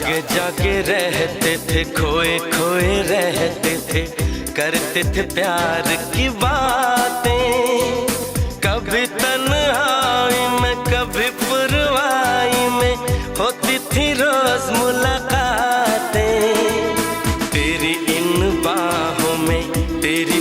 जागे जागे रहते थे, खोए खोए रहते थे, करते थे प्यार की बातें। कभी तन्हाई में कभी पुरवाई में होती थी रोज मुलाकातें। तेरी इन बाहों में, तेरी